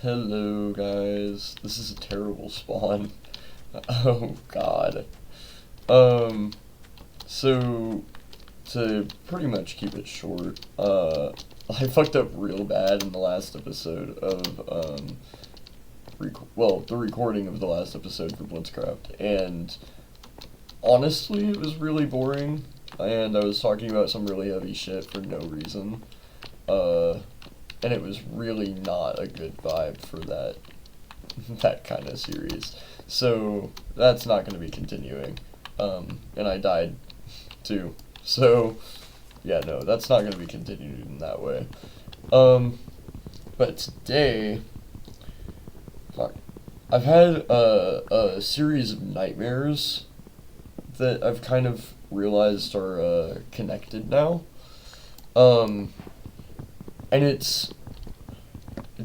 Hello guys, this is a terrible spawn. Oh god. Um, so to pretty much keep it short, I fucked up real bad in the last episode of the recording of the last episode for Blitzcraft, and honestly, it was really boring, and I was talking about some really heavy shit for no reason. Uh, and it was really not a good vibe for that kind of series. So that's not going to be continuing. And I died too. So yeah, no, that's not going to be continued in that way. But today, fuck, I've had a series of nightmares that I've kind of realized are connected now. Um, and it's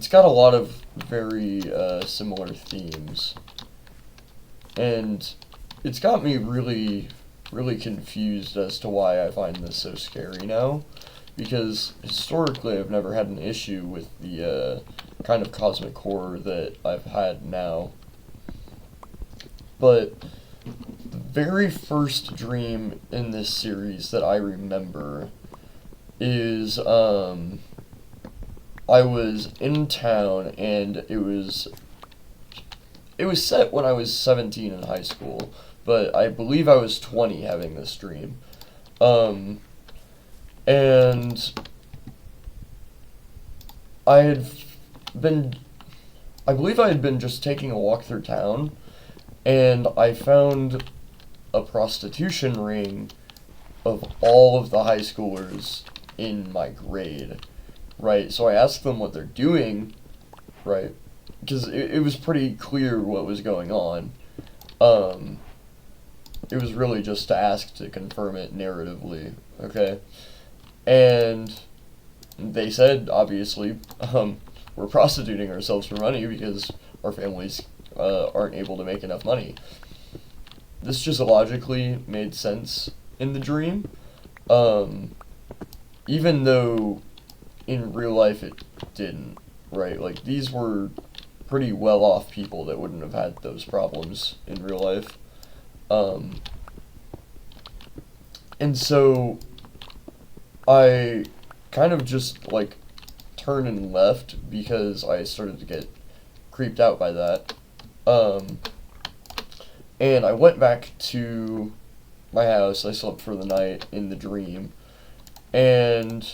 got a lot of very similar themes, and it's got me really confused as to why I find this so scary now, because historically I've never had an issue with the kind of cosmic horror that I've had now. But the very first dream in this series that I remember is I was in town, and it was set when I was 17 in high school, but I believe I was 20 having this dream. Um, and I had been, I believe I had been just taking a walk through town, and I found a prostitution ring of all of the high schoolers in my grade, right? So I asked them what they're doing, right? Because it was pretty clear what was going on. Um, it was really just to ask to confirm it narratively, okay? And they said, obviously, we're prostituting ourselves for money because our families aren't able to make enough money. This just logically made sense in the dream, um, even though in real life it didn't, right? Like, these were pretty well off people that wouldn't have had those problems in real life. Um, and so I kind of just, like, turned and left because I started to get creeped out by that. Um, and I went back to my house. I slept for the night in the dream. And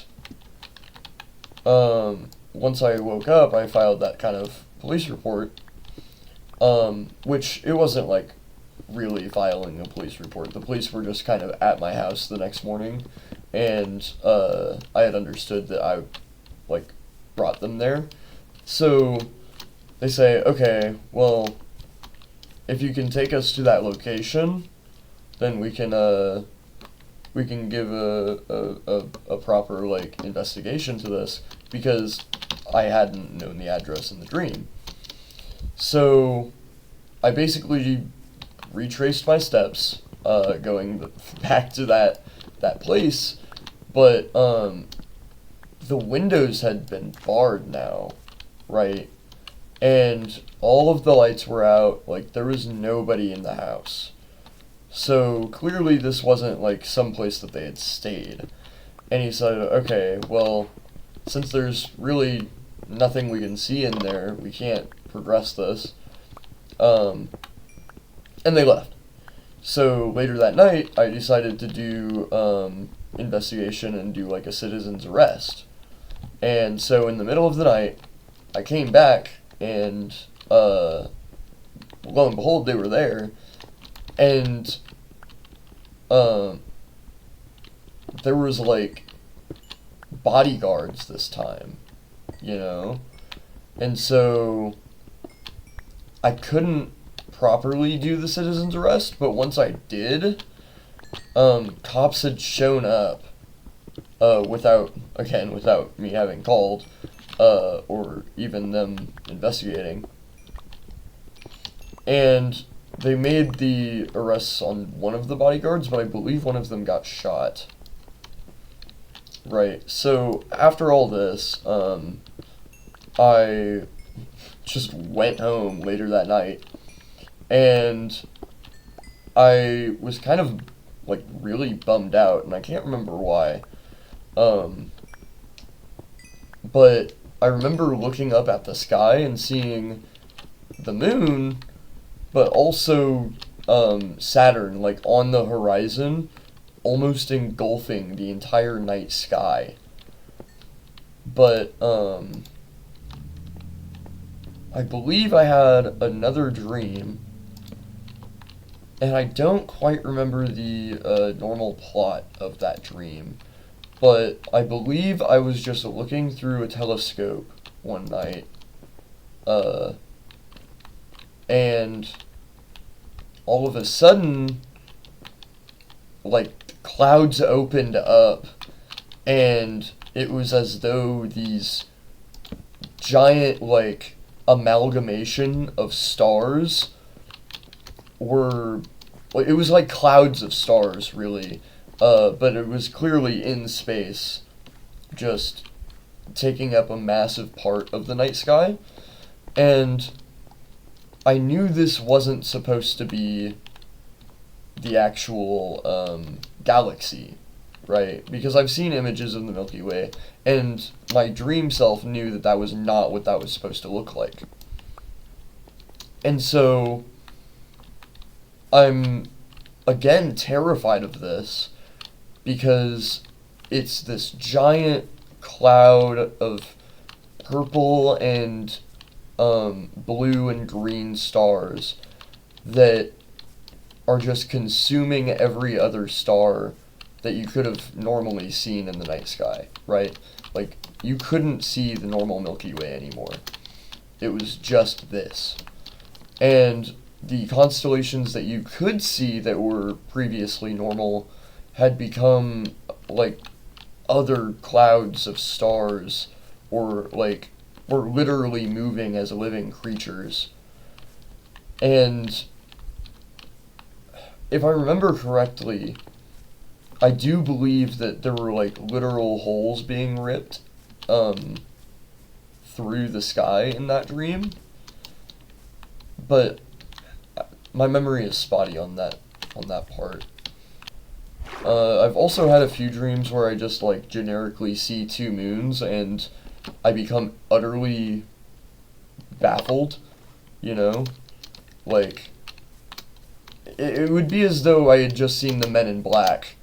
once I woke up, I filed that kind of police report, which it wasn't like really filing a police report. The police were just kind of at my house the next morning, and I had understood that I like brought them there. So they say, okay, well, if you can take us to that location, then we can give a proper like investigation to this, because I hadn't known the address in the dream. So I basically retraced my steps, going back to that place, but the windows had been barred now, right? And all of the lights were out, like there was nobody in the house. So clearly this wasn't like some place that they had stayed. And he said, okay, well, since there's really nothing we can see in there, we can't progress this. Um, and they left. So later that night, I decided to do investigation and do like a citizen's arrest. And so in the middle of the night, I came back, and lo and behold, they were there. And um, there was like bodyguards this time, you know? And so I couldn't properly do the citizen's arrest, but once I did, cops had shown up, without me having called, or even them investigating. And they made the arrests on one of the bodyguards, but I believe one of them got shot. Right, so after all this, I just went home later that night. And I was kind of, like, really bummed out, and I can't remember why. But I remember looking up at the sky and seeing the moon, but also Saturn, like, on the horizon, almost engulfing the entire night sky. But, I believe I had another dream, and I don't quite remember the normal plot of that dream. But I believe I was just looking through a telescope one night, and all of a sudden, like, clouds opened up, and it was as though these giant, like, amalgamation of stars were, like, it was like clouds of stars, really. But it was clearly in space, just taking up a massive part of the night sky. And I knew this wasn't supposed to be the actual galaxy, right? Because I've seen images of the Milky Way, and my dream self knew that that was not what that was supposed to look like. And so I'm, again, terrified of this, because it's this giant cloud of purple and blue and green stars that are just consuming every other star that you could have normally seen in the night sky, right? Like, you couldn't see the normal Milky Way anymore. It was just this. And the constellations that you could see that were previously normal had become, like, other clouds of stars, or, like, were literally moving as living creatures. And if I remember correctly, I do believe that there were, like, literal holes being ripped through the sky in that dream. But my memory is spotty on that part. I've also had a few dreams where I just, like, generically see two moons, and I become utterly baffled, you know? Like, it would be as though I had just seen the Men in Black,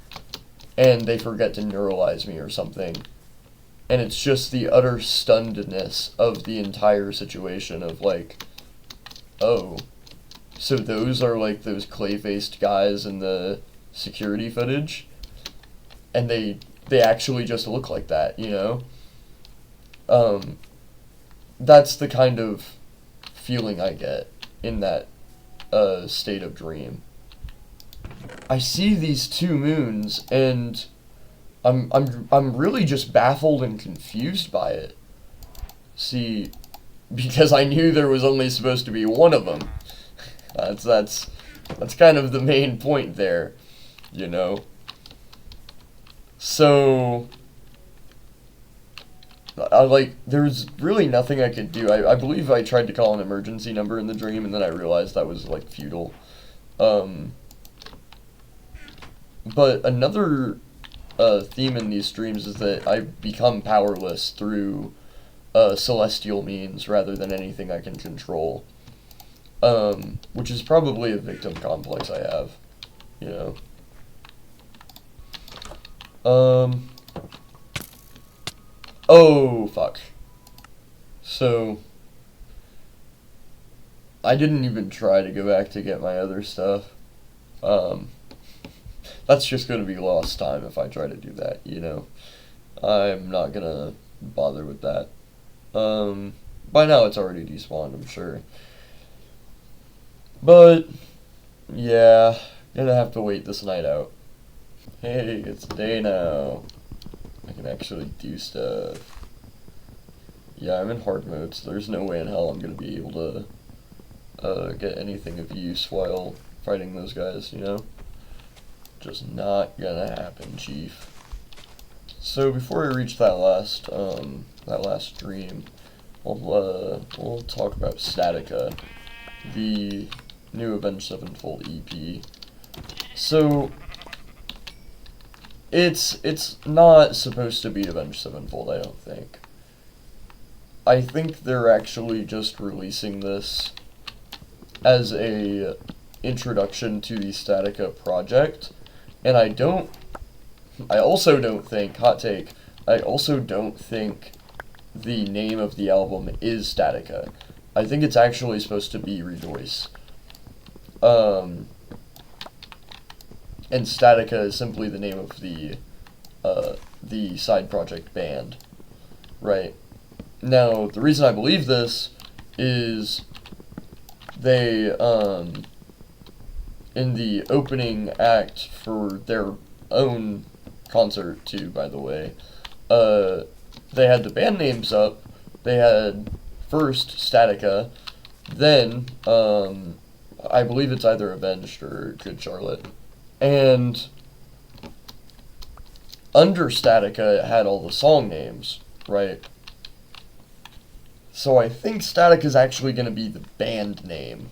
and they forget to neuralize me or something. And it's just the utter stunnedness of the entire situation of, like, oh, so those are, like, those clay-faced guys in the security footage, and they actually just look like that, you know? That's the kind of feeling I get in that state of dream. I see these two moons, and I'm really just baffled and confused by it. See, because I knew there was only supposed to be one of them. That's kind of the main point there, you know? So, there's really nothing I could do. I believe I tried to call an emergency number in the dream, and then I realized that was, like, futile. But another theme in these dreams is that I become powerless through celestial means rather than anything I can control. Which is probably a victim complex I have, you know. Oh, fuck. So, I didn't even try to go back to get my other stuff. That's just gonna be lost time if I try to do that, you know. I'm not gonna bother with that. By now it's already despawned, I'm sure. But, yeah, gonna have to wait this night out. Hey, it's day now. I can actually do stuff. Yeah, I'm in hard mode, so there's no way in hell I'm gonna be able to get anything of use while fighting those guys, you know? Just not gonna happen, Chief. So before I reach that last dream, we'll talk about Statica, the new Avenged Sevenfold EP. So, it's not supposed to be Avenged Sevenfold, I don't think. I think they're actually just releasing this as a introduction to the Statica project, and I also don't think, hot take, I also don't think the name of the album is Statica. I think it's actually supposed to be Rejoice. And Statica is simply the name of the side project band, right? Now, the reason I believe this is they, in the opening act for their own concert, too, by the way, they had the band names up. They had first Statica, then, I believe it's either Avenged or Good Charlotte. And under Statica, it had all the song names, right? So I think Statica is actually going to be the band name,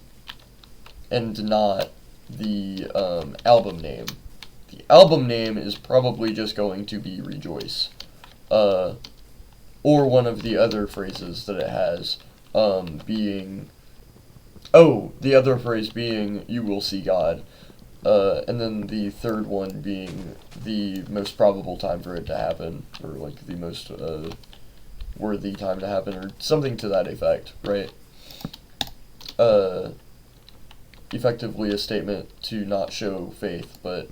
and not the album name. The album name is probably just going to be Rejoice, or one of the other phrases that it has, being, the other phrase being, you will see God, and then the third one being the most probable time for it to happen, or like the most, worthy time to happen, or something to that effect, right? Effectively a statement to not show faith, but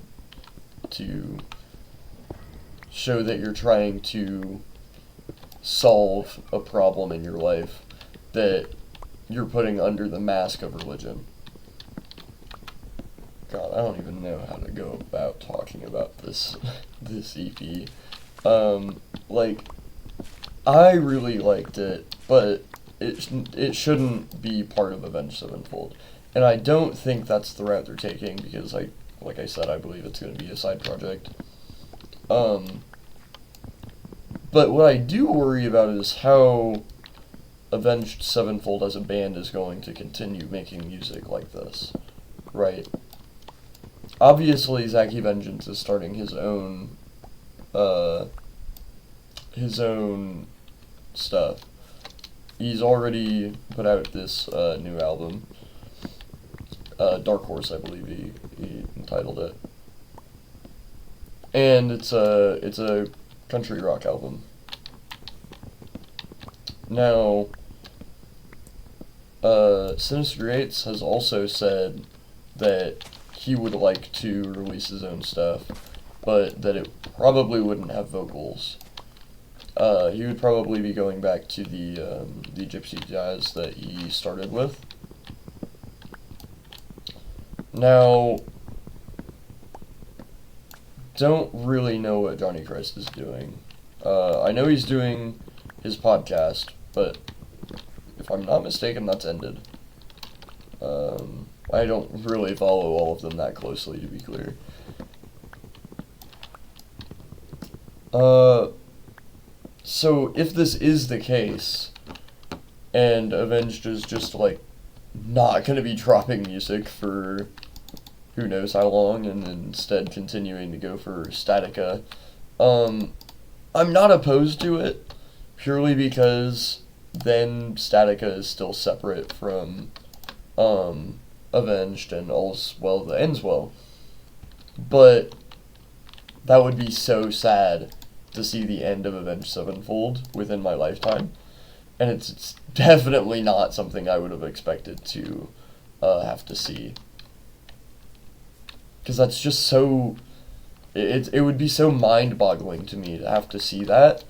to show that you're trying to solve a problem in your life that you're putting under the mask of religion. God, I don't even know how to go about talking about this EP. I really liked it, but it shouldn't be part of Avenged Sevenfold. And I don't think that's the route they're taking, because like I said, I believe it's going to be a side project. But what I do worry about is how Avenged Sevenfold as a band is going to continue making music like this, right? Obviously, Zachy Vengeance is starting his own stuff. He's already put out this new album, Dark Horse, I believe he entitled it, and it's a country rock album. Now, Sinister Eights has also said that he would like to release his own stuff, but that it probably wouldn't have vocals. He would probably be going back to the gypsy jazz that he started with. Now, don't really know what Johnny Christ is doing. I know he's doing his podcast, but if I'm not mistaken, that's ended. I don't really follow all of them that closely, to be clear. So if this is the case, and Avenged is just, not gonna be dropping music for who knows how long, and instead continuing to go for Statica, I'm not opposed to it, purely because then Statica is still separate from, Avenged, and all's well that ends well. But that would be so sad to see the end of Avenged Sevenfold within my lifetime, and it's definitely not something I would have expected to have to see, because that's just so, it would be so mind-boggling to me to have to see that,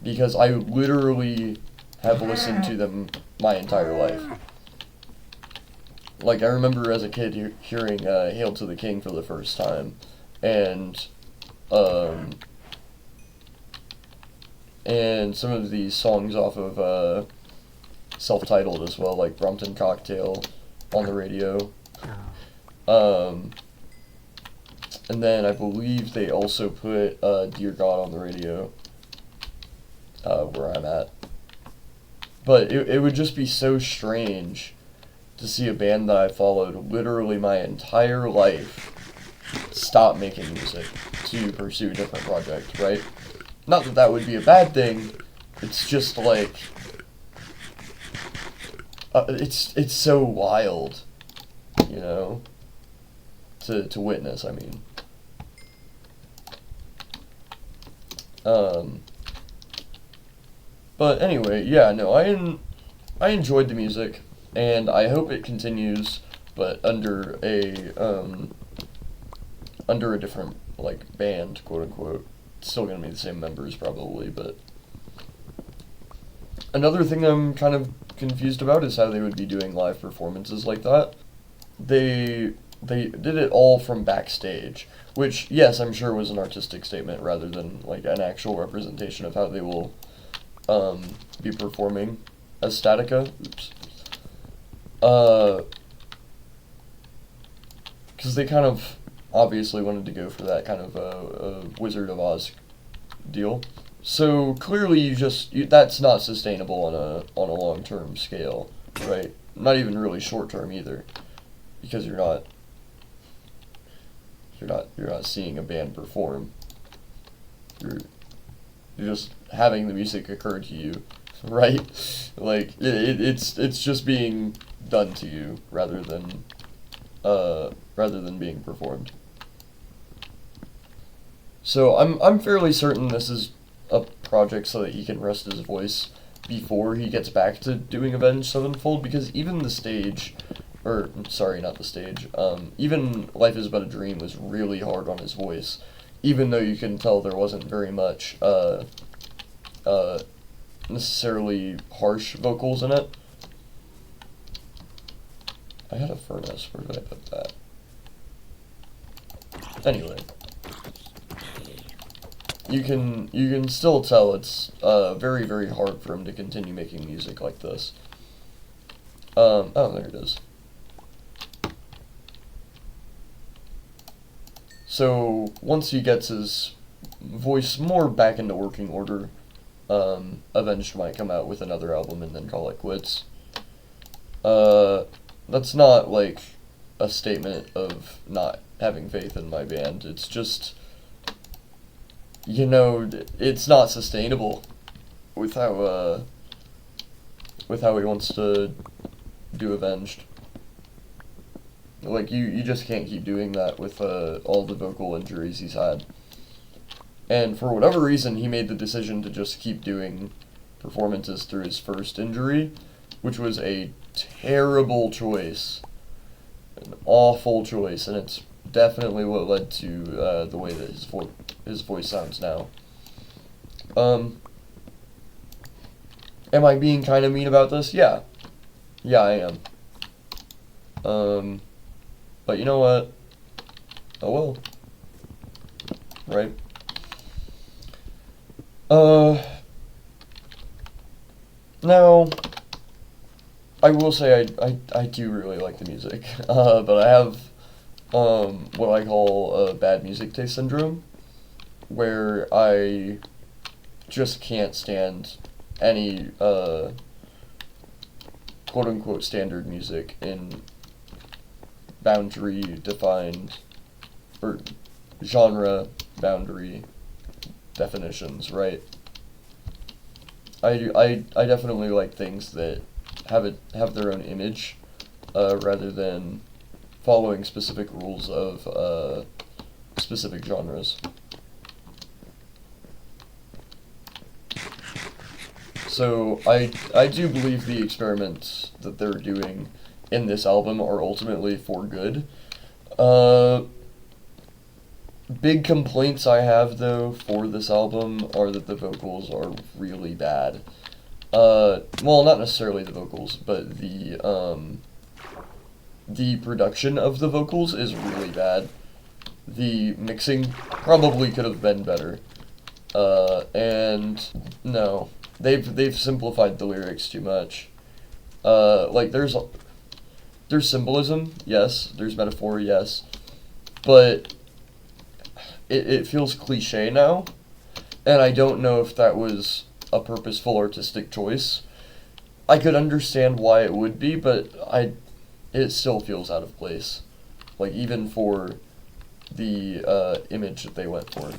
because I literally have listened to them my entire life. I remember as a kid hearing Hail to the King for the first time, and some of these songs off of self-titled as well, like Brompton Cocktail on the radio. And then I believe they also put Dear God on the radio, where I'm at. But it would just be so strange to see a band that I followed literally my entire life stop making music to pursue a different project, right? Not that that would be a bad thing, it's just like, it's so wild, you know, to witness, I mean. But anyway, yeah, no, I enjoyed the music, and I hope it continues, but under a different, like, band, quote unquote. It's still gonna be the same members, probably, but... Another thing I'm kind of confused about is how they would be doing live performances like that. They did it all from backstage, which, yes, I'm sure was an artistic statement rather than, like, an actual representation of how they will be performing as Statica. Oops. Because they kind of obviously wanted to go for that kind of a Wizard of Oz deal. So clearly, that's not sustainable on a long-term scale, right? Not even really short-term either, because you're not seeing a band perform. You're just having the music occur to you, right? Like it's just being done to you rather than being performed. So I'm fairly certain this is a project so that he can rest his voice before he gets back to doing Avenged Sevenfold, because even the stage, or sorry, not the stage, even Life is But a Dream was really hard on his voice, even though you can tell there wasn't very much necessarily harsh vocals in it. I had a furnace, where did I put that? Anyway. You can still tell it's very, very hard for him to continue making music like this. Oh, there it is. So, once he gets his voice more back into working order, Avenged might come out with another album and then call it quits. That's not, like, a statement of not having faith in my band. It's just... You know, it's not sustainable with how he wants to do Avenged. Like, you just can't keep doing that with all the vocal injuries he's had. And for whatever reason, he made the decision to just keep doing performances through his first injury, which was a terrible choice. An awful choice, and it's definitely what led to the way that his voice sounds now. Am I being kind of mean about this? Yeah. Yeah, I am. But you know what? Oh well. Right? Now, I will say I do really like the music, but I have what I call a bad music taste syndrome, where I just can't stand any quote-unquote standard music in boundary defined, or genre boundary definitions, right? I definitely like things that have their own image, rather than following specific rules of specific genres. So I do believe the experiments that they're doing in this album are ultimately for good. Big complaints I have, though, for this album are that the vocals are really bad. Well, not necessarily the vocals, but the production of the vocals is really bad. The mixing probably could have been better. And no, they've simplified the lyrics too much. Like there's symbolism, yes, there's metaphor, yes, but it feels cliche now, and I don't know if that was a purposeful artistic choice. I could understand why it would be, but it still feels out of place. Like, even for the image that they went for.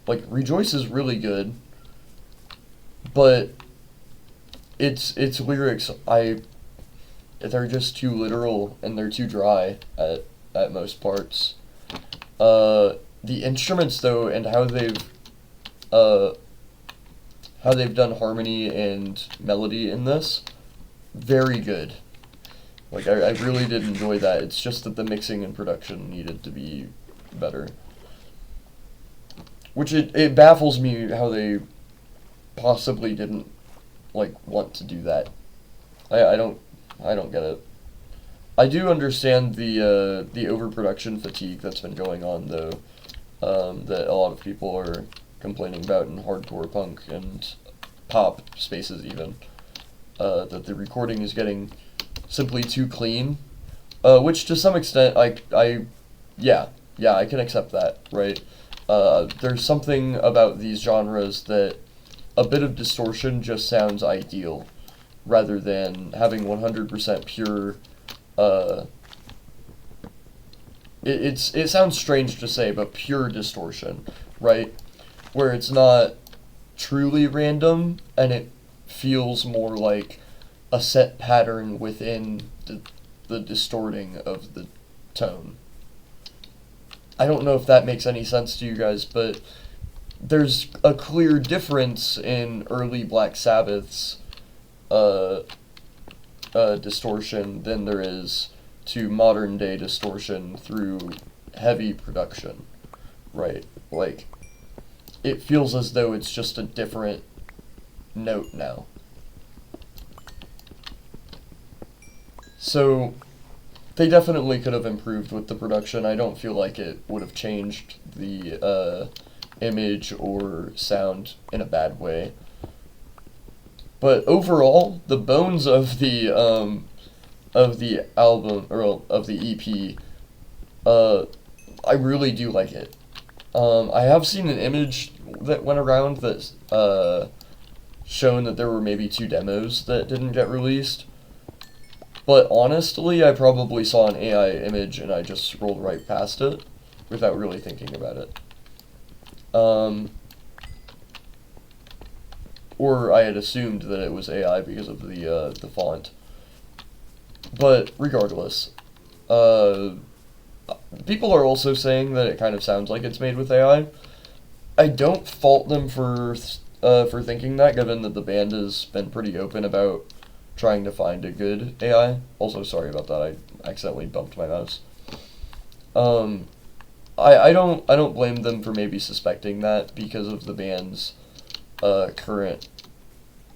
Like, Rejoice is really good, but its lyrics, they're just too literal and they're too dry at most parts. The instruments though, and uh how they've done harmony and melody in this, very good. Like, I really did enjoy that. It's just that the mixing and production needed to be better. Which it baffles me how they possibly didn't, like, want to do that. I don't get it. I do understand the overproduction fatigue that's been going on though, that a lot of people are complaining about in hardcore punk and pop spaces even, that the recording is getting simply too clean, which to some extent yeah, I can accept that, right? There's something about these genres that a bit of distortion just sounds ideal, rather than having 100% pure, it sounds strange to say, but pure distortion, right? Where it's not truly random, and it feels more like a set pattern within the distorting of the tone. I don't know if that makes any sense to you guys, but there's a clear difference in early Black Sabbath's distortion than there is to modern day distortion through heavy production, right? Like, it feels as though it's just a different note now. So, they definitely could have improved with the production. I don't feel like it would have changed the image or sound in a bad way. But overall, the bones of the album, or of the EP, I really do like it. I have seen an image that went around that's shown that there were maybe 2 demos that didn't get released. But honestly, I probably saw an AI image and I just scrolled right past it without really thinking about it. Or I had assumed that it was AI because of the font. But regardless, people are also saying that it kind of sounds like it's made with AI. I don't fault them for thinking that, given that the band has been pretty open about trying to find a good AI. Also, sorry about that. I accidentally bumped my mouse. I don't blame them for maybe suspecting that because of the band's current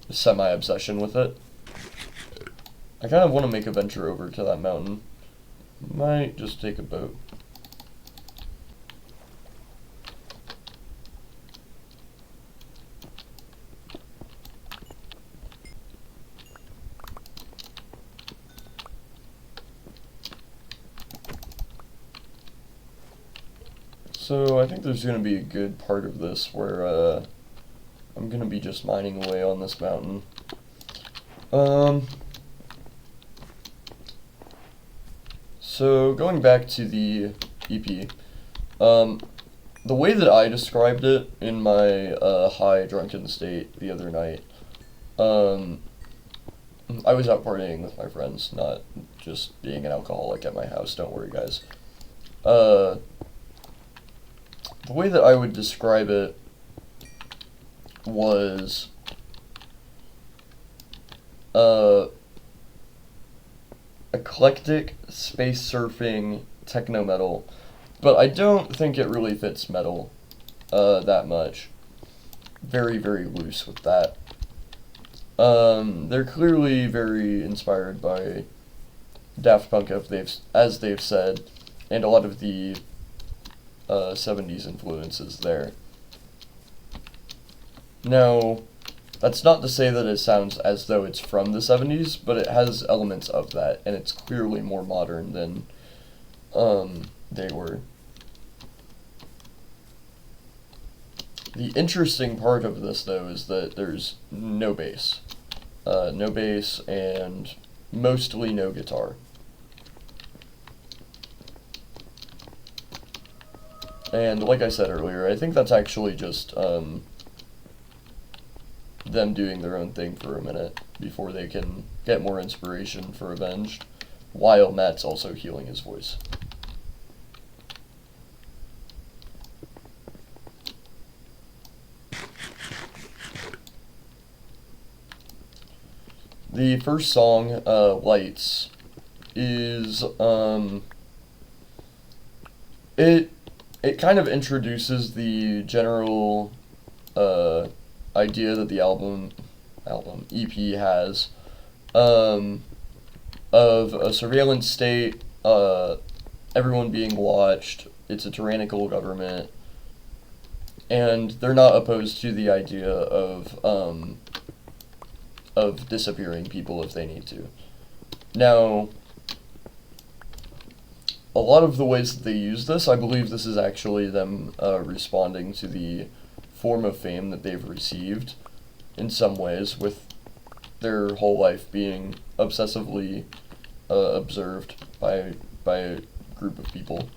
semi-obsession with it. I kind of want to make a venture over to that mountain. Might just take a boat. So I think there's going to be a good part of this where I'm going to be just mining away on this mountain. So going back to the EP, the way that I described it in my high drunken state the other night, I was out partying with my friends, not just being an alcoholic at my house, don't worry guys. The way that I would describe it was eclectic space surfing techno metal, but I don't think it really fits metal that much. Very, very loose with that. They're clearly very inspired by Daft Punk, as they've said, and a lot of the 70s influences there. Now, that's not to say that it sounds as though it's from the 70s, but it has elements of that, and it's clearly more modern than they were. The interesting part of this, though, is that there's no bass. No bass and mostly no guitar. And like I said earlier, I think that's actually just them doing their own thing for a minute before they can get more inspiration for Avenged, while Matt's also healing his voice. The first song, Lights, is, it kind of introduces the general, idea that the EP has, of a surveillance state, everyone being watched, it's a tyrannical government, and they're not opposed to the idea of disappearing people if they need to. Now, a lot of the ways that they use this, I believe this is actually them responding to the form of fame that they've received in some ways, with their whole life being obsessively observed by a group of people.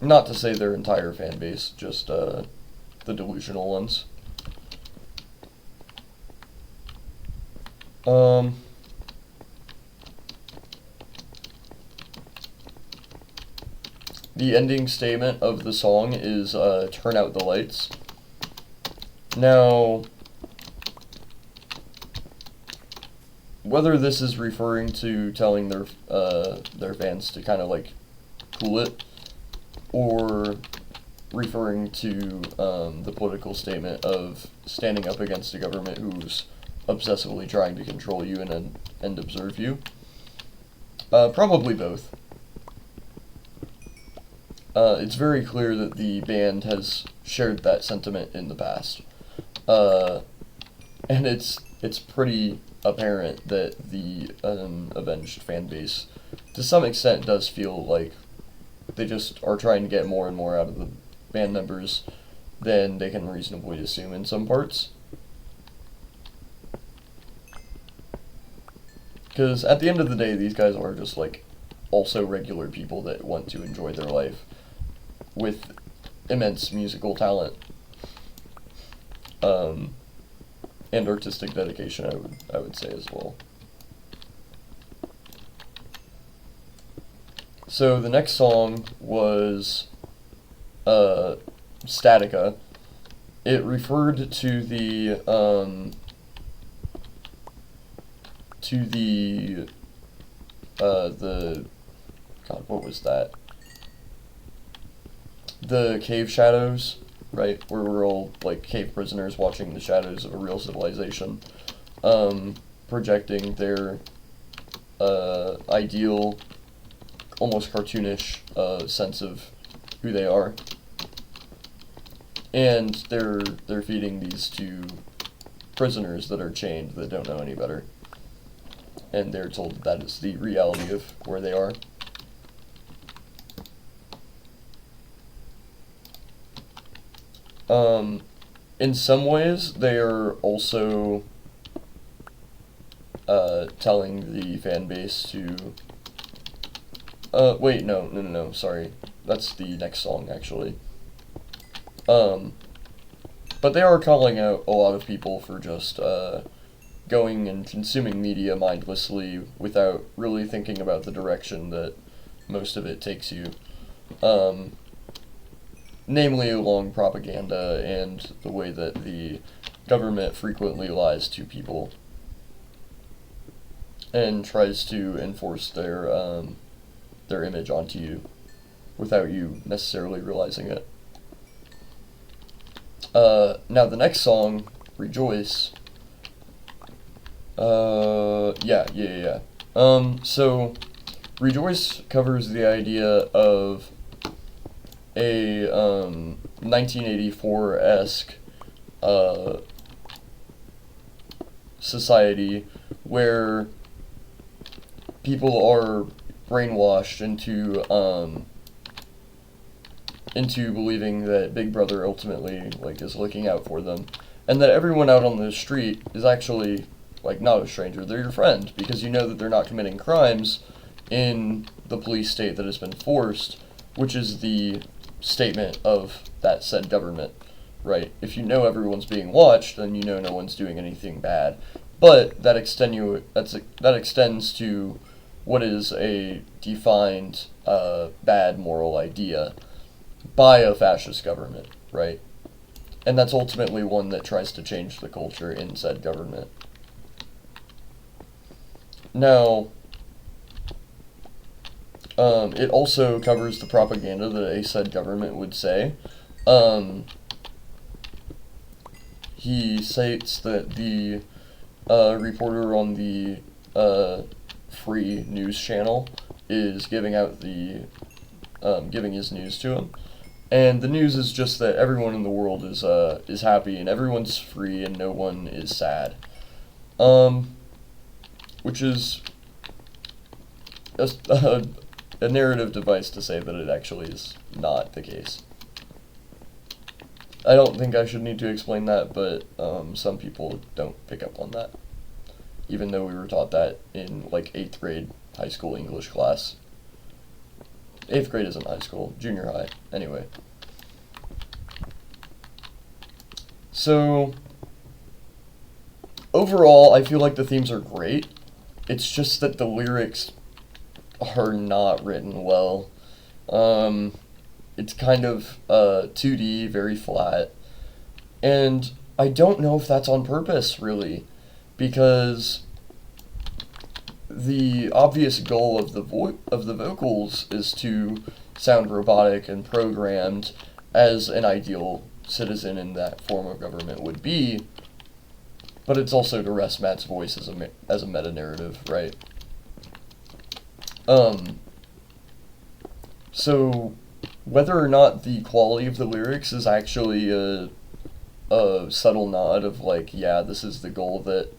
Not to say their entire fan base, just the delusional ones. The ending statement of the song is, turn out the lights. Now, whether this is referring to telling their fans to kind of like cool it, or referring to the political statement of standing up against a government who's obsessively trying to control you and observe you, probably both. It's very clear that the band has shared that sentiment in the past. And it's pretty apparent that the Avenged fan base, to some extent, does feel like they just are trying to get more and more out of the band members than they can reasonably assume in some parts. Because at the end of the day, these guys are just, like, also regular people that want to enjoy their life with immense musical talent, and artistic dedication, I would say as well. So the next song was Statica. It referred to the God, what was that? The cave shadows, right? Where we're all like cave prisoners watching the shadows of a real civilization, projecting their ideal, almost cartoonish sense of who they are. And they're feeding these two prisoners that are chained that don't know any better. And they're told that is the reality of where they are. In some ways, they are also telling the fan base to... wait, no, sorry. That's the next song, actually. But they are calling out a lot of people for just going and consuming media mindlessly without really thinking about the direction that most of it takes you. Namely along propaganda and the way that the government frequently lies to people and tries to enforce their image onto you without you necessarily realizing it. Now the next song, Rejoice. Yeah. So Rejoice covers the idea of a 1984-esque society where people are brainwashed into into believing that Big Brother ultimately like is looking out for them, and that everyone out on the street is actually like not a stranger. They're your friend because you know that they're not committing crimes in the police state that has been forced, which is the statement of that said government, right? If you know everyone's being watched, then you know no one's doing anything bad. But that extends to what is a defined bad moral idea by a fascist government, right? And that's ultimately one that tries to change the culture in said government. Now, it also covers the propaganda that a said government would say. He states that the reporter on the free news channel is giving his news to him, and the news is just that everyone in the world is happy and everyone's free and no one is sad, which is a narrative device to say that it actually is not the case. I don't think I should need to explain that, but some people don't pick up on that, even though we were taught that in like 8th grade high school English class. 8th grade isn't high school, junior high, anyway. So, overall, I feel like the themes are great. It's just that the lyrics are not written well. It's kind of 2D, very flat. And I don't know if that's on purpose, really, because the obvious goal of the vocals is to sound robotic and programmed, as an ideal citizen in that form of government would be, but it's also to rest Matt's voice as a meta-narrative, right? So whether or not the quality of the lyrics is actually a subtle nod of like, yeah, this is the goal that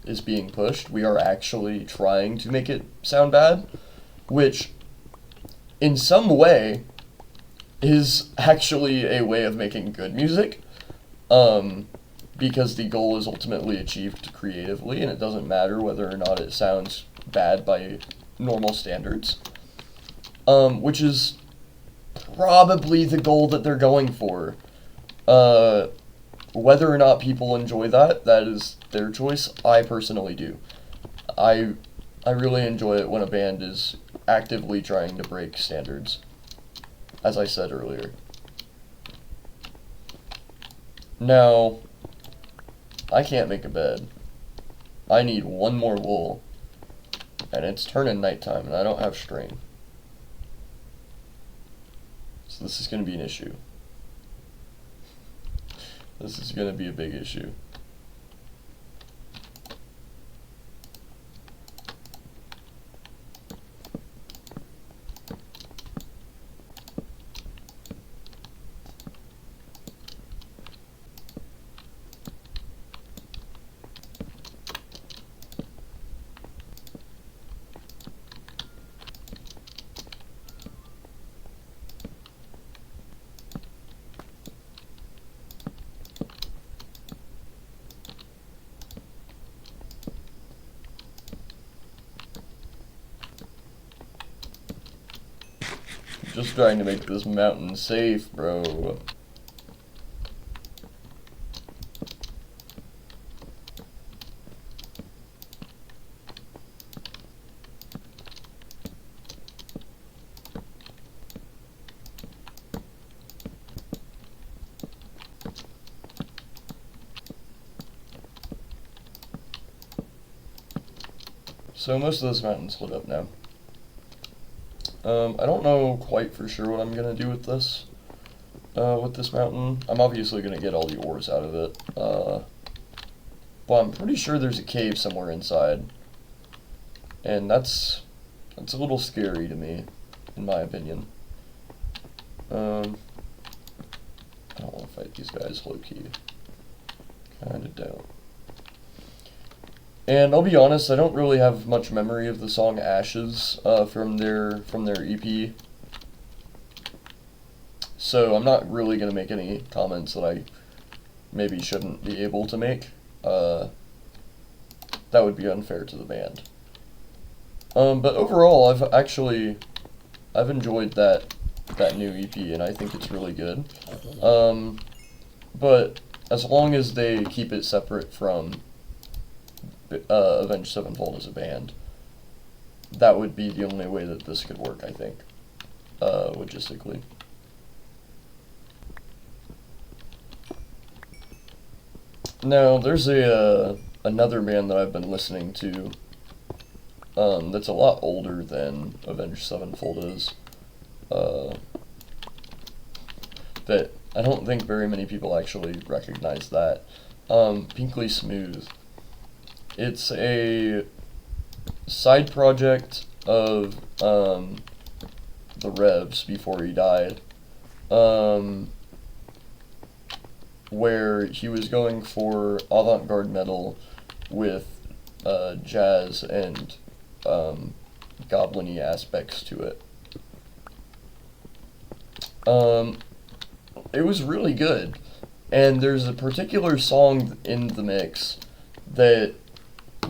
is being pushed, we are actually trying to make it sound bad, which in some way is actually a way of making good music, because the goal is ultimately achieved creatively, and it doesn't matter whether or not it sounds bad by normal standards, which is probably the goal that they're going for. Whether or not people enjoy that is their choice. I personally do. I really enjoy it when a band is actively trying to break standards, as I said earlier. Now, I can't make a bed. I need one more wool, and it's turning nighttime, and I don't have string. So this is going to be an issue. This is going to be a big issue. Just trying to make this mountain safe, bro. So most of this mountain's lit up now. I don't know quite for sure what I'm gonna do with this mountain. I'm obviously gonna get all the ores out of it. But I'm pretty sure there's a cave somewhere inside, and that's a little scary to me, in my opinion. I don't want to fight these guys low key. Kinda don't. And I'll be honest, I don't really have much memory of the song Ashes from their EP. So I'm not really going to make any comments that I maybe shouldn't be able to make. That would be unfair to the band. But overall, I've enjoyed that new EP, and I think it's really good. But as long as they keep it separate from Avenged Sevenfold as a band, that would be the only way that this could work, I think, logistically. Now, there's another band that I've been listening to that's a lot older than Avenged Sevenfold is. That I don't think very many people actually recognize that. Pinkly Smooth. It's a side project of the Revs before he died, where he was going for avant-garde metal with jazz and goblin-y aspects to it. It was really good, and there's a particular song in the mix that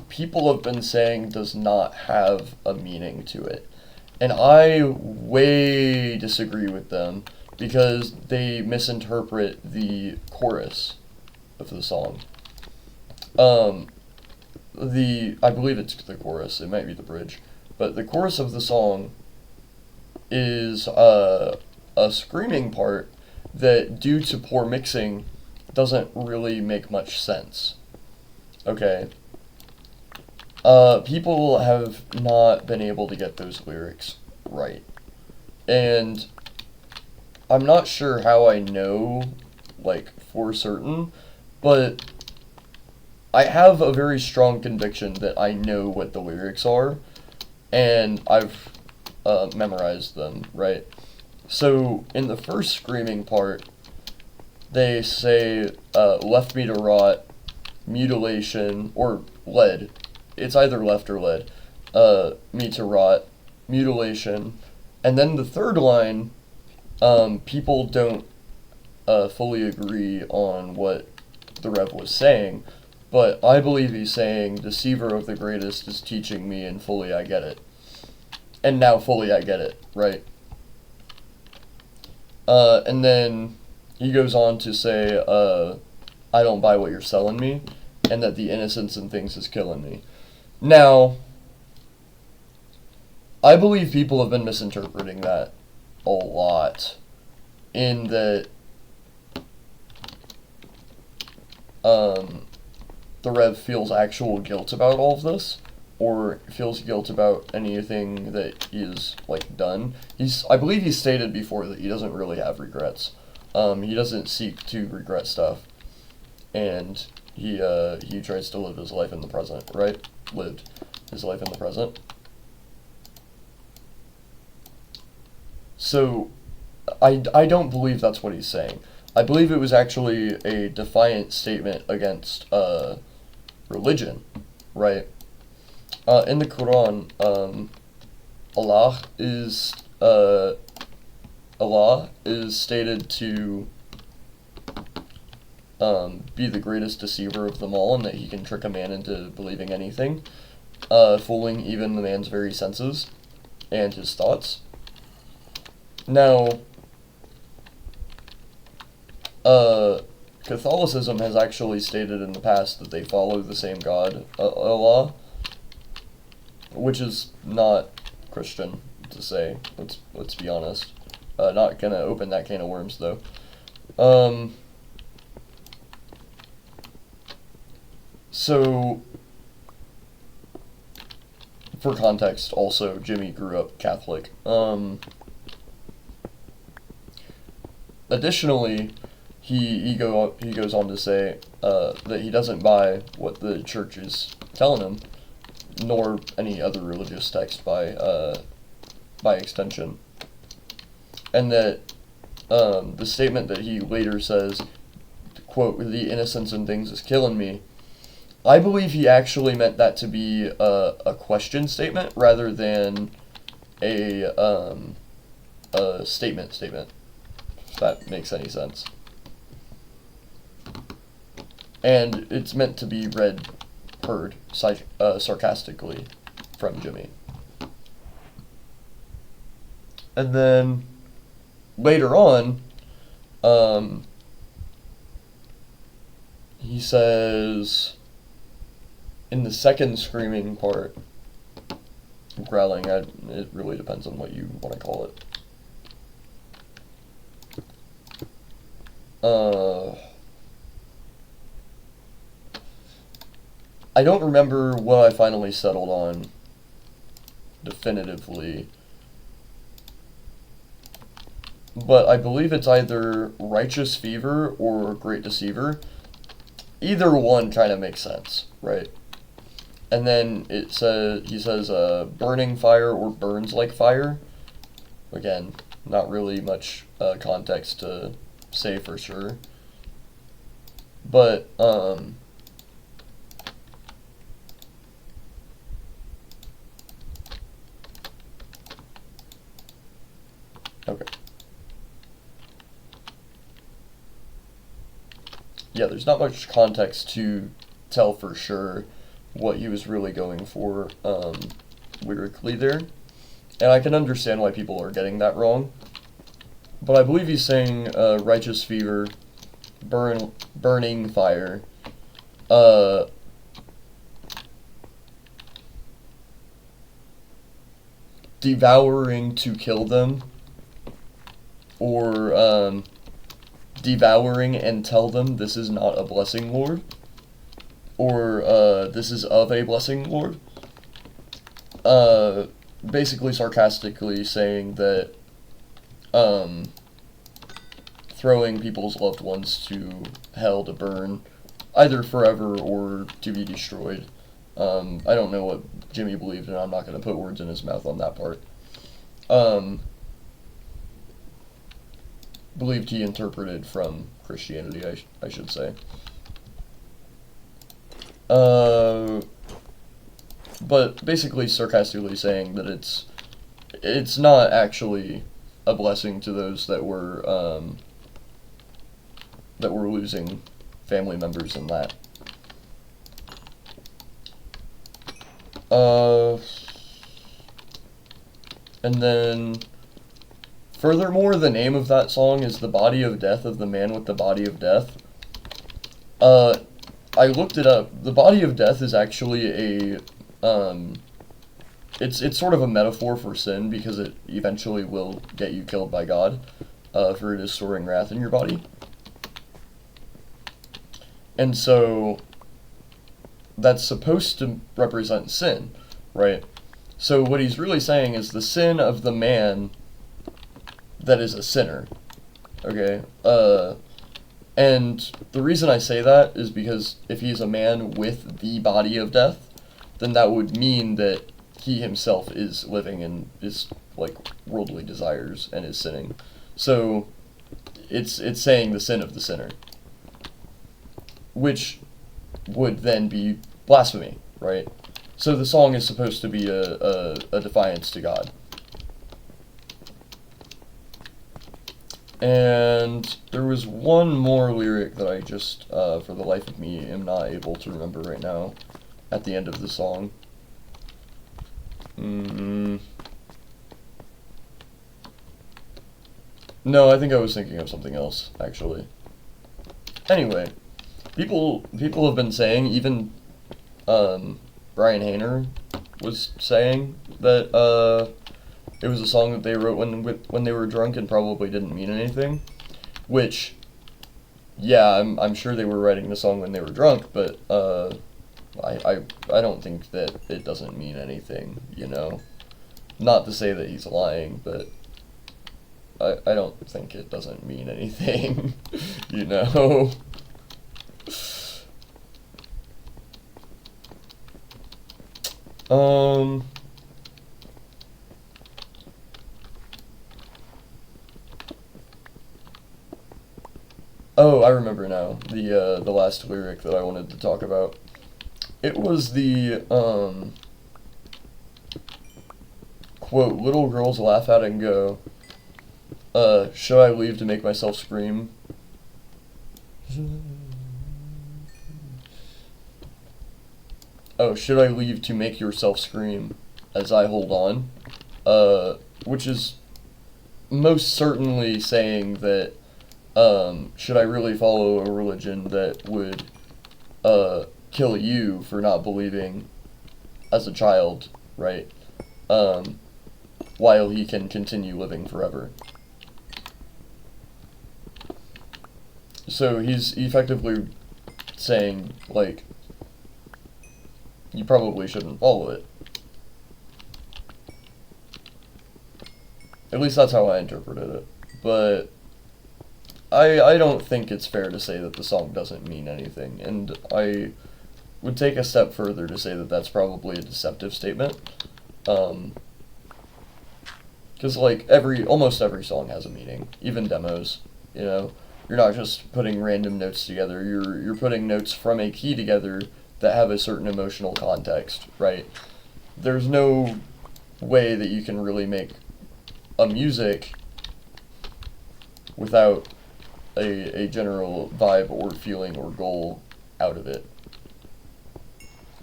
people have been saying does not have a meaning to it. And I way disagree with them because they misinterpret the chorus of the song. I believe it's the chorus, it might be the bridge, but the chorus of the song is a screaming part that, due to poor mixing, doesn't really make much sense. Okay. People have not been able to get those lyrics right. And I'm not sure how I know, like, for certain, but I have a very strong conviction that I know what the lyrics are, and I've memorized them, right? So, in the first screaming part, they say, left me to rot, mutilation, or lead. It's either left or lead. Me to rot, mutilation. And then the third line, people don't fully agree on what the Rev was saying, but I believe he's saying, deceiver of the greatest is teaching me, and fully I get it. And now fully I get it, right? And then he goes on to say, I don't buy what you're selling me, and that the innocence in things is killing me. Now, I believe people have been misinterpreting that a lot, in that the Rev feels actual guilt about all of this, or feels guilt about anything that he's, like, done. I believe he stated before that he doesn't really have regrets. He doesn't seek to regret stuff, and he tries to live his life in the present, right? Lived his life in the present. So, I don't believe that's what he's saying. I believe it was actually a defiant statement against religion, right? In the Quran, Allah is stated to be the greatest deceiver of them all, and that he can trick a man into believing anything, fooling even the man's very senses and his thoughts. Now, Catholicism has actually stated in the past that they follow the same God, Allah, which is not Christian to say. Let's be honest. Not gonna open that can of worms though. So, for context, also Jimmy grew up Catholic. Additionally, he goes on to say that he doesn't buy what the church is telling him, nor any other religious text by extension, and that the statement that he later says, quote, the innocence in things is killing me, I believe he actually meant that to be a question statement rather than a statement. that makes any sense. And it's meant to be heard sarcastically from Jimmy. And then later on, he says, in the second screaming part, growling, it really depends on what you want to call it. I don't remember what I finally settled on definitively, but I believe it's either Righteous Fever or Great Deceiver. Either one kind of makes sense, right? And then he says burning fire or burns like fire. Again, not really much context to say for sure. But, okay. Yeah, there's not much context to tell for sure what he was really going for lyrically there. And I can understand why people are getting that wrong. But I believe he's saying Righteous Fever, burning fire, devouring to kill them, or devouring and tell them this is not a blessing, Lord, or this is of a blessing, Lord. Basically sarcastically saying that throwing people's loved ones to hell to burn, either forever or to be destroyed. I don't know what Jimmy believed, and I'm not going to put words in his mouth on that part. Believed he interpreted from Christianity, I should say. But basically sarcastically saying that it's not actually a blessing to those that were losing family members in that. And then, furthermore, the name of that song is The Body of Death of the Man with the Body of Death. I looked it up. The Body of Death is actually a, it's sort of a metaphor for sin, because it eventually will get you killed by God, for it is storing wrath in your body. And so, that's supposed to represent sin, right? So what he's really saying is the sin of the man that is a sinner, okay? And the reason I say that is because if he's a man with the body of death, then that would mean that he himself is living in his, like, worldly desires and is sinning. So it's saying the sin of the sinner, which would then be blasphemy, right? So the song is supposed to be a defiance to God. And there was one more lyric that I just, for the life of me, am not able to remember right now at the end of the song. No, I think I was thinking of something else, actually. Anyway, people have been saying, even Brian Hayner was saying that it was a song that they wrote when they were drunk and probably didn't mean anything. Which, yeah, I'm sure they were writing the song when they were drunk, but I don't think that it doesn't mean anything, you know? Not to say that he's lying, but I don't think it doesn't mean anything, you know? Oh, I remember now. The last lyric that I wanted to talk about. It was the, quote, little girls laugh at and go, Should I leave to make myself scream? Oh, should I leave to make yourself scream as I hold on? Which is most certainly saying that, should I really follow a religion that would, kill you for not believing as a child, right? While he can continue living forever. So he's effectively saying, like, you probably shouldn't follow it. At least that's how I interpreted it. But I don't think it's fair to say that the song doesn't mean anything, and I would take a step further to say that that's probably a deceptive statement. Because, like, almost every song has a meaning, even demos, you know? You're not just putting random notes together, you're putting notes from a key together that have a certain emotional context, right? There's no way that you can really make a music without a general vibe or feeling or goal out of it.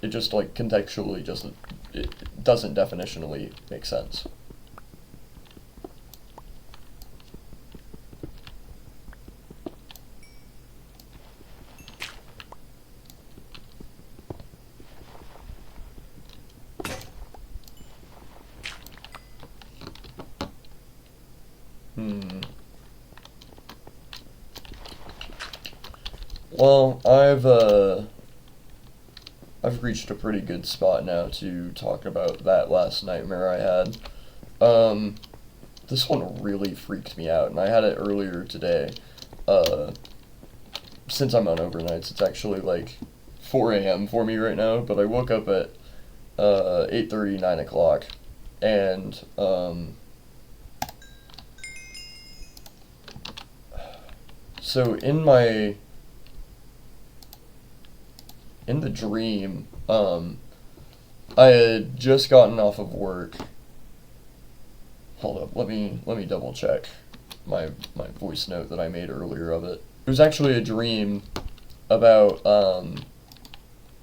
It just, like, contextually it doesn't definitionally make sense. Well, I've reached a pretty good spot now to talk about that last nightmare I had. This one really freaked me out, and I had it earlier today. Since I'm on overnights, it's actually like 4 a.m. for me right now, but I woke up at 8:30, 9 o'clock, and so in the dream, I had just gotten off of work. Hold up, let me double check my voice note that I made earlier of it. It was actually a dream about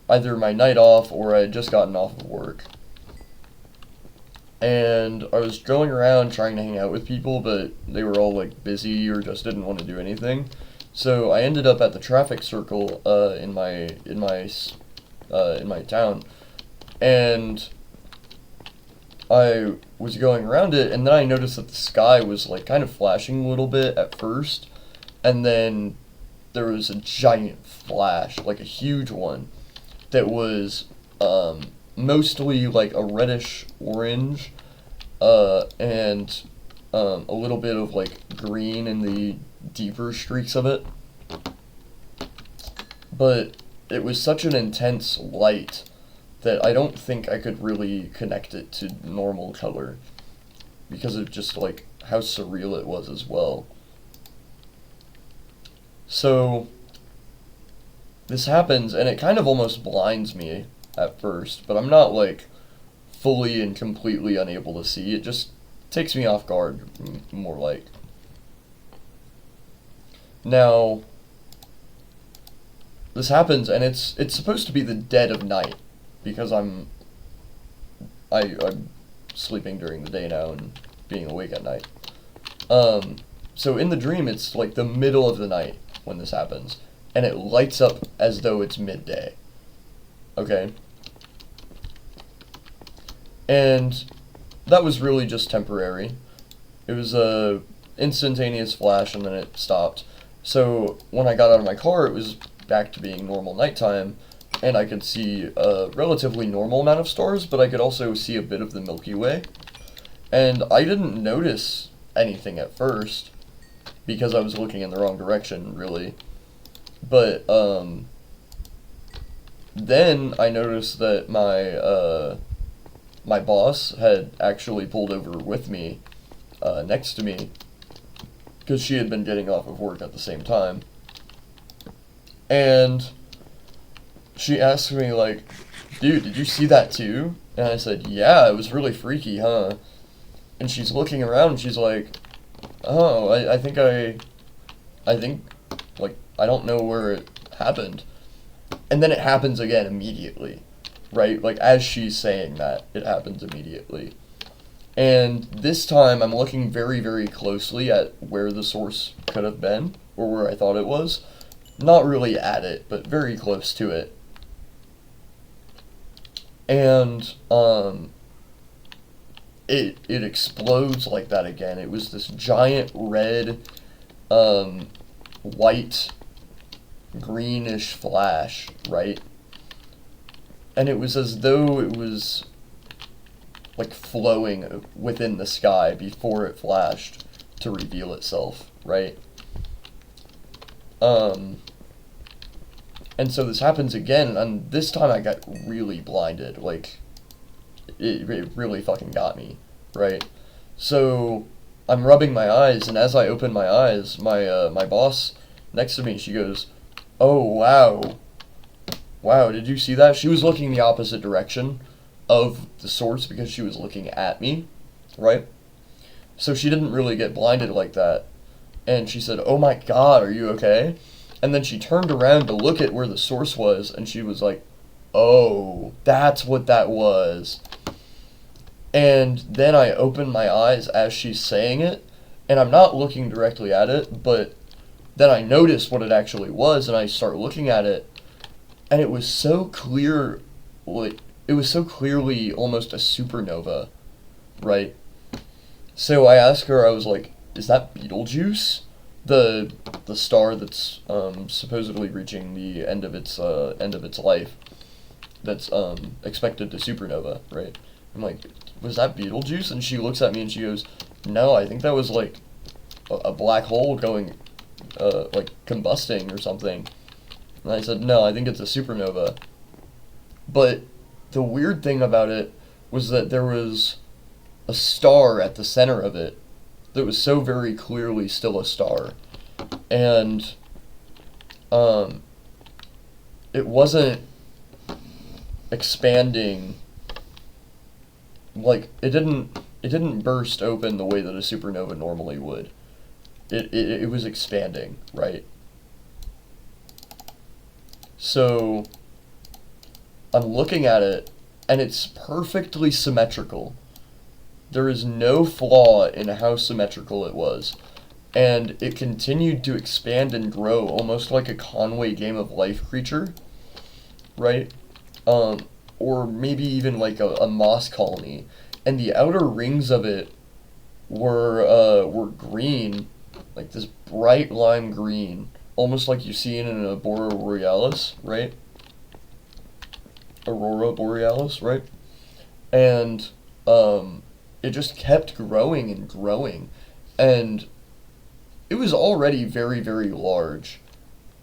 either my night off or I had just gotten off of work. And I was going around trying to hang out with people, but they were all, like, busy or just didn't want to do anything. So I ended up at the traffic circle in my town, and I was going around it, and then I noticed that the sky was, like, kind of flashing a little bit at first, and then there was a giant flash, like a huge one, that was mostly like a reddish orange, and a little bit of, like, green in the deeper streaks of it. But it was such an intense light that I don't think I could really connect it to normal color, because of just, like, how surreal it was as well. So this happens, and it kind of almost blinds me at first, but I'm not, like, fully and completely unable to see. It just takes me off guard, more like. Now, this happens, and it's supposed to be the dead of night, because I'm sleeping during the day now and being awake at night. So in the dream, it's like the middle of the night when this happens, and it lights up as though it's midday. Okay? And that was really just temporary. It was a instantaneous flash, and then it stopped. So when I got out of my car, it was back to being normal nighttime, and I could see a relatively normal amount of stars, but I could also see a bit of the Milky Way. And I didn't notice anything at first, because I was looking in the wrong direction, really. But then I noticed that my boss had actually pulled over with me, next to me, because she had been getting off of work at the same time. And she asked me, like, dude, did you see that too? And I said, yeah, it was really freaky, huh? And she's looking around and she's like, oh, I think, like, I don't know where it happened. And then it happens again immediately, right? Like, as she's saying that, it happens immediately. And this time I'm looking very, very closely at where the source could have been, or where I thought it was. Not really at it, but very close to it. And, it explodes like that again. It was this giant red, white, greenish flash, right? And it was as though it was like flowing within the sky before it flashed to reveal itself, right? And so this happens again, and this time I got really blinded. Like, it really fucking got me, right? So I'm rubbing my eyes, and as I open my eyes, my boss next to me, she goes, "Oh wow, wow, did you see that?" She was looking the opposite direction of the source because she was looking at me, right? So she didn't really get blinded like that. And she said, "Oh my god, are you okay?" And then she turned around to look at where the source was, and she was like, "Oh, that's what that was." And then I open my eyes as she's saying it, and I'm not looking directly at it, but then I notice what it actually was, and I start looking at it, and it was so clear, like, it was so clearly almost a supernova, right? So I asked her, I was like, "Is that Betelgeuse? The star that's supposedly reaching the end of its life, that's expected to supernova, right?" I'm like, "Was that Betelgeuse?" And she looks at me and she goes, "No, I think that was like a black hole going like combusting or something." And I said, "No, I think it's a supernova." But the weird thing about it was that there was a star at the center of it that was so very clearly still a star. And it wasn't expanding, like it didn't burst open the way that a supernova normally would. It was expanding, right? So I'm looking at it, and it's perfectly symmetrical. There is no flaw in how symmetrical it was. And it continued to expand and grow almost like a Conway Game of Life creature, right? Or maybe even like a moss colony. And the outer rings of it were green, like this bright lime green, almost like you see in an Aurora Borealis, right? Aurora Borealis, right? And it just kept growing and growing, and it was already very, very large,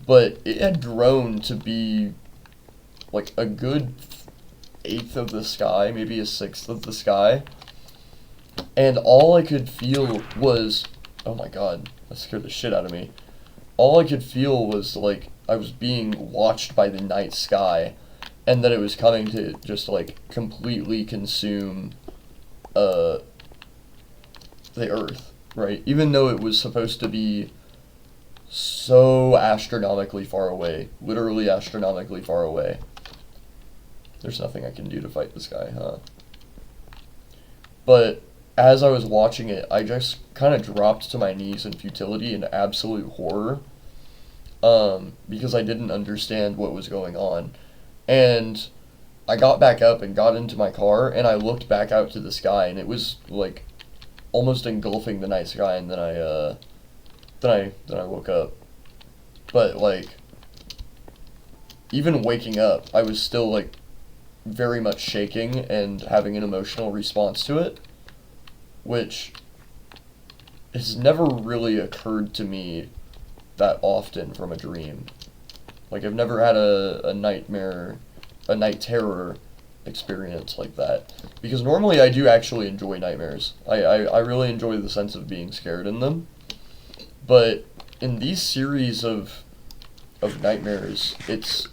but it had grown to be like a good eighth of the sky, maybe a sixth of the sky, and all I could feel was, oh my god, that scared the shit out of me. All I could feel was like I was being watched by the night sky, and that it was coming to just like completely consume the Earth, right? Even though it was supposed to be so astronomically far away, literally astronomically far away. There's nothing I can do to fight this guy, huh? But as I was watching it, I just kind of dropped to my knees in futility and absolute horror, because I didn't understand what was going on. And I got back up and got into my car, and I looked back out to the sky, and it was like almost engulfing the night sky, and then I woke up. But like, even waking up, I was still like very much shaking and having an emotional response to it, which has never really occurred to me that often from a dream. Like, I've never had a nightmare, a night terror experience like that. Because normally I do actually enjoy nightmares. I really enjoy the sense of being scared in them. But in these series of nightmares, it's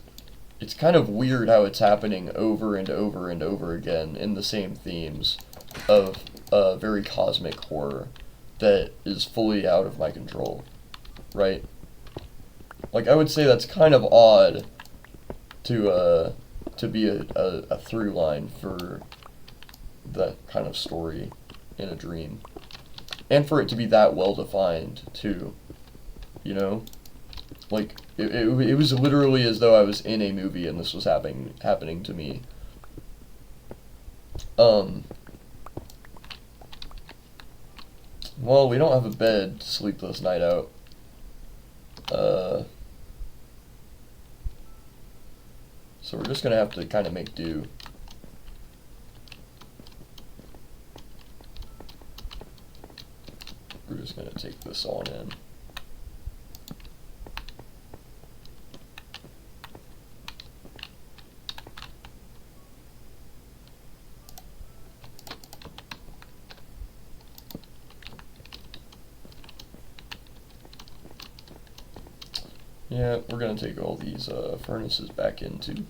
kind of weird how it's happening over and over and over again in the same themes of very cosmic horror. that is fully out of my control, right? Like, I would say that's kind of odd to be a through line for that kind of story in a dream. And for it to be that well defined, too. You know? Like, it was literally as though I was in a movie and this was happening to me. Well, we don't have a bed to sleep this night out. So we're just gonna have to kind of make do. We're just gonna take this on in. Yeah, we're gonna take all these furnaces back into.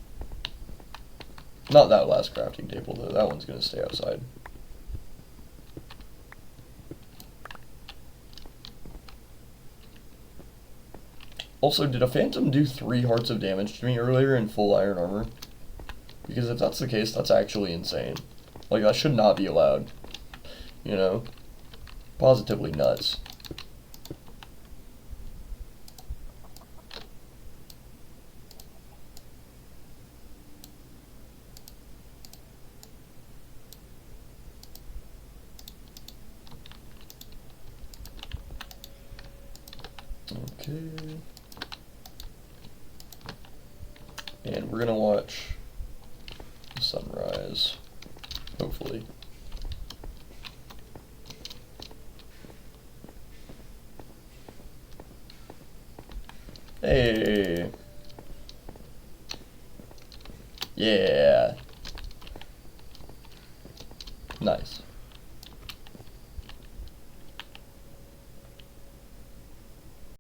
Not that last crafting table though, that one's gonna stay outside. Also, did a phantom do 3 hearts of damage to me earlier in full iron armor? Because if that's the case, that's actually insane. Like, that should not be allowed. You know? Positively nuts. Okay. And we're gonna watch the sunrise, hopefully. Hey! Yeah! Nice.